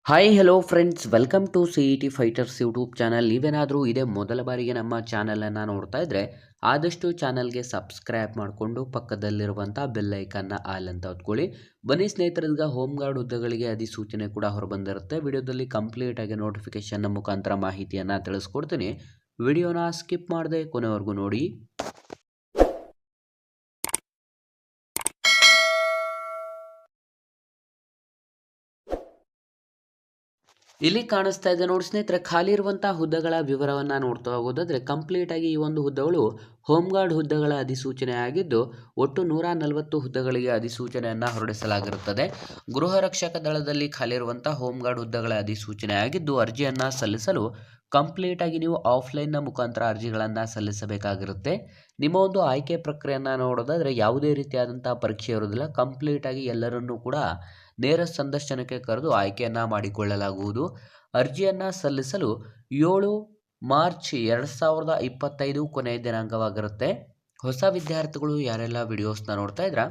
Hi hello friends, welcome to CET fighters YouTube channel. ನೀವೇನಾದರೂ ಇದೇ ಮೊದಲ ಬಾರಿಗೆ ನಮ್ಮ ಚಾನಲನ್ನು ನೋಡ್ತಾ ಇದ್ದರೆ ಆದಷ್ಟು ಚಾನಲ್ಗೆ ಸಬ್ಸ್ಕ್ರೈಬ್ ಮಾಡಿಕೊಂಡು ಪಕ್ಕದಲ್ಲಿರುವಂಥ ಬೆಲ್ ಐಕನ್ನ ಆಲ್ ಅಂತ ಹೊತ್ಕೊಳ್ಳಿ. ಬನ್ನಿ ಸ್ನೇಹಿತರಿಗೆ, ಹೋಮ್ ಗಾರ್ಡ್ ಹುದ್ದೆಗಳಿಗೆ ಅಧಿಸೂಚನೆ ಕೂಡ ಹೊರಬಂದಿರುತ್ತೆ. ವಿಡಿಯೋದಲ್ಲಿ ಕಂಪ್ಲೀಟ್ ಆಗಿ ನೋಟಿಫಿಕೇಶನ್ ಮುಖಾಂತರ ಮಾಹಿತಿಯನ್ನು ತಿಳಿಸ್ಕೊಡ್ತೀನಿ. ವಿಡಿಯೋನ ಸ್ಕಿಪ್ ಮಾಡದೆ ಕೊನೆವರೆಗೂ ನೋಡಿ. ಇಲ್ಲಿ ಕಾಣಿಸ್ತಾ ಇದೆ ನೋಡಿ ಸ್ನೇಹಿತರೆ, ಖಾಲಿ ಇರುವಂತಹ ಹುದ್ದೆಗಳ ವಿವರವನ್ನು ನೋಡ್ತಾ ಹೋಗೋದಾದ್ರೆ ಕಂಪ್ಲೀಟ್ ಆಗಿ ಈ ಒಂದು ಹುದ್ದೆಗಳು ಹೋಮ್ ಗಾರ್ಡ್ ಹುದ್ದೆಗಳ ಅಧಿಸೂಚನೆ ಆಗಿದ್ದು ಒಟ್ಟು 140 ಹುದ್ದೆಗಳಿಗೆ ಅಧಿಸೂಚನೆಯನ್ನು ಹೊರಡಿಸಲಾಗಿರುತ್ತದೆ. ಗೃಹ ರಕ್ಷಕ ದಳದಲ್ಲಿ ಖಾಲಿ ಇರುವಂತಹ ಹೋಮ್ ಗಾರ್ಡ್ ಹುದ್ದೆಗಳ ಅಧಿಸೂಚನೆ ಆಗಿದ್ದು ಅರ್ಜಿಯನ್ನು ಸಲ್ಲಿಸಲು ಕಂಪ್ಲೀಟ್ ಆಗಿ ನೀವು ಆಫ್ಲೈನ್ನ ಮುಖಾಂತರ ಅರ್ಜಿಗಳನ್ನು ಸಲ್ಲಿಸಬೇಕಾಗಿರುತ್ತೆ. ನಿಮ್ಮ ಒಂದು ಆಯ್ಕೆ ಪ್ರಕ್ರಿಯೆಯನ್ನು ನೋಡೋದಾದ್ರೆ ಯಾವುದೇ ರೀತಿಯಾದಂತಹ ಪರೀಕ್ಷೆ ಇರೋದಿಲ್ಲ. ಕಂಪ್ಲೀಟ್ ಆಗಿ ಎಲ್ಲರನ್ನೂ ಕೂಡ ನೇರ ಸಂದರ್ಶನಕ್ಕೆ ಕರೆದು ಆಯ್ಕೆಯನ್ನು ಮಾಡಿಕೊಳ್ಳಲಾಗುವುದು. ಅರ್ಜಿಯನ್ನು ಸಲ್ಲಿಸಲು 7 ಮಾರ್ಚ್ 2025 ಕೊನೆಯ ದಿನಾಂಕವಾಗಿರುತ್ತೆ. ಹೊಸ ವಿದ್ಯಾರ್ಥಿಗಳು ಯಾರೆಲ್ಲ ವಿಡಿಯೋಸ್ನ ನೋಡ್ತಾ ಇದ್ರ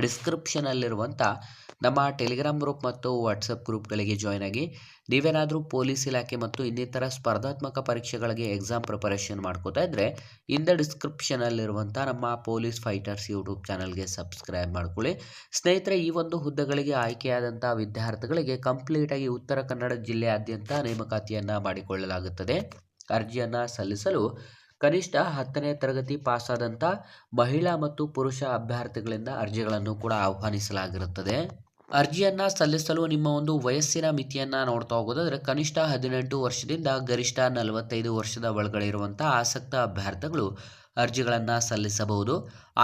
ಡಿಸ್ಕ್ರಿಪ್ಷನಲ್ಲಿರುವಂಥ ನಮ್ಮ ಟೆಲಿಗ್ರಾಮ್ ಗ್ರೂಪ್ ಮತ್ತು ವಾಟ್ಸಪ್ ಗ್ರೂಪ್ಗಳಿಗೆ ಜಾಯ್ನ್ ಆಗಿ. ನೀವೇನಾದರೂ ಪೊಲೀಸ್ ಇಲಾಖೆ ಮತ್ತು ಇನ್ನಿತರ ಸ್ಪರ್ಧಾತ್ಮಕ ಪರೀಕ್ಷೆಗಳಿಗೆ ಎಕ್ಸಾಮ್ ಪ್ರಿಪರೇಷನ್ ಮಾಡ್ಕೋತಾ ಇದ್ದರೆ ಡಿಸ್ಕ್ರಿಪ್ಷನಲ್ಲಿರುವಂಥ ನಮ್ಮ ಪೊಲೀಸ್ ಫೈಟರ್ಸ್ ಯೂಟ್ಯೂಬ್ ಚಾನಲ್ಗೆ ಸಬ್ಸ್ಕ್ರೈಬ್ ಮಾಡ್ಕೊಳ್ಳಿ. ಸ್ನೇಹಿತರೆ, ಈ ಒಂದು ಹುದ್ದೆಗಳಿಗೆ ಆಯ್ಕೆಯಾದಂಥ ವಿದ್ಯಾರ್ಥಿಗಳಿಗೆ ಕಂಪ್ಲೀಟಾಗಿ ಉತ್ತರ ಕನ್ನಡ ಜಿಲ್ಲೆಯಾದ್ಯಂತ ನೇಮಕಾತಿಯನ್ನು ಮಾಡಿಕೊಳ್ಳಲಾಗುತ್ತದೆ. ಅರ್ಜಿಯನ್ನು ಸಲ್ಲಿಸಲು ಕನಿಷ್ಠ 10ನೇ ತರಗತಿ ಪಾಸಾದಂಥ ಮಹಿಳಾ ಮತ್ತು ಪುರುಷ ಅಭ್ಯರ್ಥಿಗಳಿಂದ ಅರ್ಜಿಗಳನ್ನು ಕೂಡ ಆಹ್ವಾನಿಸಲಾಗಿರುತ್ತದೆ. ಅರ್ಜಿಯನ್ನು ಸಲ್ಲಿಸಲು ನಿಮ್ಮ ಒಂದು ವಯಸ್ಸಿನ ಮಿತಿಯನ್ನು ನೋಡ್ತಾ ಹೋಗೋದಾದರೆ ಕನಿಷ್ಠ 18 ವರ್ಷದಿಂದ ಗರಿಷ್ಠ 45 ವರ್ಷದ ಒಳಗಡೆ ಇರುವಂಥ ಆಸಕ್ತ ಅಭ್ಯರ್ಥಿಗಳು ಅರ್ಜಿಗಳನ್ನು ಸಲ್ಲಿಸಬಹುದು.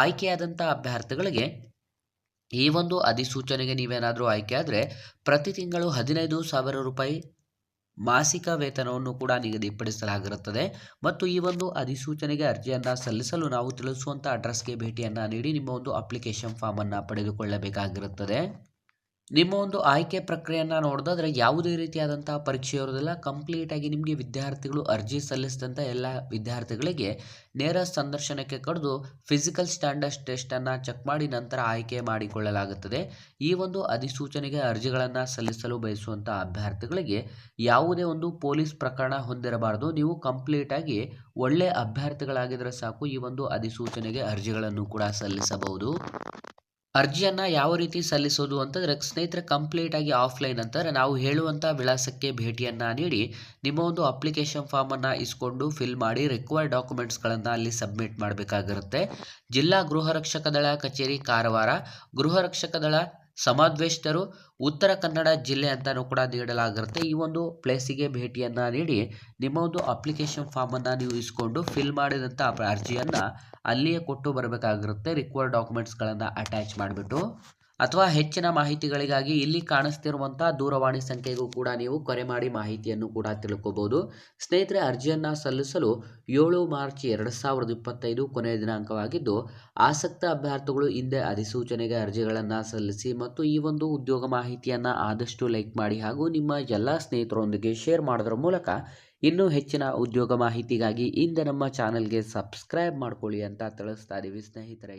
ಆಯ್ಕೆಯಾದಂಥ ಅಭ್ಯರ್ಥಿಗಳಿಗೆ ಈ ಒಂದು ಅಧಿಸೂಚನೆಗೆ ನೀವೇನಾದರೂ ಆಯ್ಕೆ ಆದರೆ ಪ್ರತಿ ತಿಂಗಳು 15,000 ರೂಪಾಯಿ ಮಾಸಿಕ ವೇತನವನ್ನು ಕೂಡ ನಿಗದಿಪಡಿಸಲಾಗಿರುತ್ತದೆ. ಮತ್ತು ಈ ಒಂದು ಅಧಿಸೂಚನೆಗೆ ಅರ್ಜಿಯನ್ನು ಸಲ್ಲಿಸಲು ನಾವು ತಿಳಿಸುವಂಥ ಅಡ್ರೆಸ್ಗೆ ಭೇಟಿಯನ್ನು ನೀಡಿ ನಿಮ್ಮ ಒಂದು ಅಪ್ಲಿಕೇಶನ್ ಫಾರ್ಮನ್ನು ಪಡೆದುಕೊಳ್ಳಬೇಕಾಗಿರುತ್ತದೆ. ನಿಮ್ಮ ಒಂದು ಆಯ್ಕೆ ಪ್ರಕ್ರಿಯೆಯನ್ನು ನೋಡೋದಾದ್ರೆ ಯಾವುದೇ ರೀತಿಯಾದಂಥ ಪರೀಕ್ಷೆ ಇರೋದಿಲ್ಲ. ಕಂಪ್ಲೀಟಾಗಿ ನಿಮಗೆ ವಿದ್ಯಾರ್ಥಿಗಳು ಅರ್ಜಿ ಸಲ್ಲಿಸಿದಂಥ ಎಲ್ಲ ವಿದ್ಯಾರ್ಥಿಗಳಿಗೆ ನೇರ ಸಂದರ್ಶನಕ್ಕೆ ಕರೆದು ಫಿಸಿಕಲ್ ಸ್ಟ್ಯಾಂಡರ್ಡ್ಸ್ ಟೆಸ್ಟನ್ನು ಚೆಕ್ ಮಾಡಿ ನಂತರ ಆಯ್ಕೆ ಮಾಡಿಕೊಳ್ಳಲಾಗುತ್ತದೆ. ಈ ಒಂದು ಅಧಿಸೂಚನೆಗೆ ಅರ್ಜಿಗಳನ್ನು ಸಲ್ಲಿಸಲು ಬಯಸುವಂಥ ಅಭ್ಯರ್ಥಿಗಳಿಗೆ ಯಾವುದೇ ಒಂದು ಪೊಲೀಸ್ ಪ್ರಕರಣ ಹೊಂದಿರಬಾರದು. ನೀವು ಕಂಪ್ಲೀಟಾಗಿ ಒಳ್ಳೆಯ ಅಭ್ಯರ್ಥಿಗಳಾಗಿದ್ದರೆ ಸಾಕು ಈ ಒಂದು ಅಧಿಸೂಚನೆಗೆ ಅರ್ಜಿಗಳನ್ನು ಕೂಡ ಸಲ್ಲಿಸಬಹುದು. ಅರ್ಜಿಯನ್ನು ಯಾವ ರೀತಿ ಸಲ್ಲಿಸೋದು ಅಂತಂದರೆ ಸ್ನೇಹಿತರೆ, ಕಂಪ್ಲೀಟಾಗಿ ಆಫ್ಲೈನ್ ಅಂತಂದರೆ ನಾವು ಹೇಳುವಂಥ ವಿಳಾಸಕ್ಕೆ ಭೇಟಿಯನ್ನು ನೀಡಿ ನಿಮ್ಮ ಒಂದು ಅಪ್ಲಿಕೇಶನ್ ಫಾರ್ಮನ್ನು ಇಸ್ಕೊಂಡು ಫಿಲ್ ಮಾಡಿ ರಿಕ್ವೈರ್ಡ್ ಡಾಕ್ಯುಮೆಂಟ್ಸ್ಗಳನ್ನು ಅಲ್ಲಿ ಸಬ್ಮಿಟ್ ಮಾಡಬೇಕಾಗಿರುತ್ತೆ. ಜಿಲ್ಲಾ ಗೃಹ ರಕ್ಷಕ ದಳ ಕಚೇರಿ ಕಾರವಾರ, ಗೃಹ ರಕ್ಷಕ ದಳ ಸಮಾದೇಷ್ಟರು, ಉತ್ತರ ಕನ್ನಡ ಜಿಲ್ಲೆ ಅಂತಲೂ ಕೂಡ ನೀಡಲಾಗಿರುತ್ತೆ. ಈ ಒಂದು ಪ್ಲೇಸಿಗೆ ಭೇಟಿಯನ್ನು ನೀಡಿ ನಿಮ್ಮ ಒಂದು ಅಪ್ಲಿಕೇಶನ್ ಫಾರ್ಮನ್ನು ನೀವು ಇಸ್ಕೊಂಡು ಫಿಲ್ ಮಾಡಿದಂಥ ಅರ್ಜಿಯನ್ನು ಅಲ್ಲಿಯೇ ಕೊಟ್ಟು ಬರಬೇಕಾಗಿರುತ್ತೆ, ರಿಕ್ವೈರ್ಡ್ ಡಾಕ್ಯುಮೆಂಟ್ಸ್ಗಳನ್ನು ಅಟ್ಯಾಚ್ ಮಾಡಿಬಿಟ್ಟು. ಅಥವಾ ಹೆಚ್ಚಿನ ಮಾಹಿತಿಗಳಿಗಾಗಿ ಇಲ್ಲಿ ಕಾಣಿಸ್ತಿರುವಂಥ ದೂರವಾಣಿ ಸಂಖ್ಯೆಗೂ ಕೂಡ ನೀವು ಕರೆ ಮಾಡಿ ಮಾಹಿತಿಯನ್ನು ಕೂಡ ತಿಳ್ಕೋಬಹುದು. ಸ್ನೇಹಿತರೆ, ಅರ್ಜಿಯನ್ನು ಸಲ್ಲಿಸಲು 7 ಮಾರ್ಚ್ 2025 ಕೊನೆಯ ದಿನಾಂಕವಾಗಿದ್ದು ಆಸಕ್ತ ಅಭ್ಯರ್ಥಿಗಳು ಹಿಂದೆ ಅಧಿಸೂಚನೆಗೆ ಅರ್ಜಿಗಳನ್ನು ಸಲ್ಲಿಸಿ ಮತ್ತು ಈ ಒಂದು ಉದ್ಯೋಗ ಮಾಹಿತಿಯನ್ನು ಆದಷ್ಟು ಲೈಕ್ ಮಾಡಿ ಹಾಗೂ ನಿಮ್ಮ ಎಲ್ಲ ಸ್ನೇಹಿತರೊಂದಿಗೆ ಶೇರ್ ಮಾಡೋದ್ರ ಮೂಲಕ ಇನ್ನೂ ಹೆಚ್ಚಿನ ಉದ್ಯೋಗ ಮಾಹಿತಿಗಾಗಿ ಹಿಂದೆ ನಮ್ಮ ಚಾನಲ್ಗೆ ಸಬ್ಸ್ಕ್ರೈಬ್ ಮಾಡ್ಕೊಳ್ಳಿ ಅಂತ ತಿಳಿಸ್ತಾ ಇದ್ದೀವಿ ಸ್ನೇಹಿತರೆ.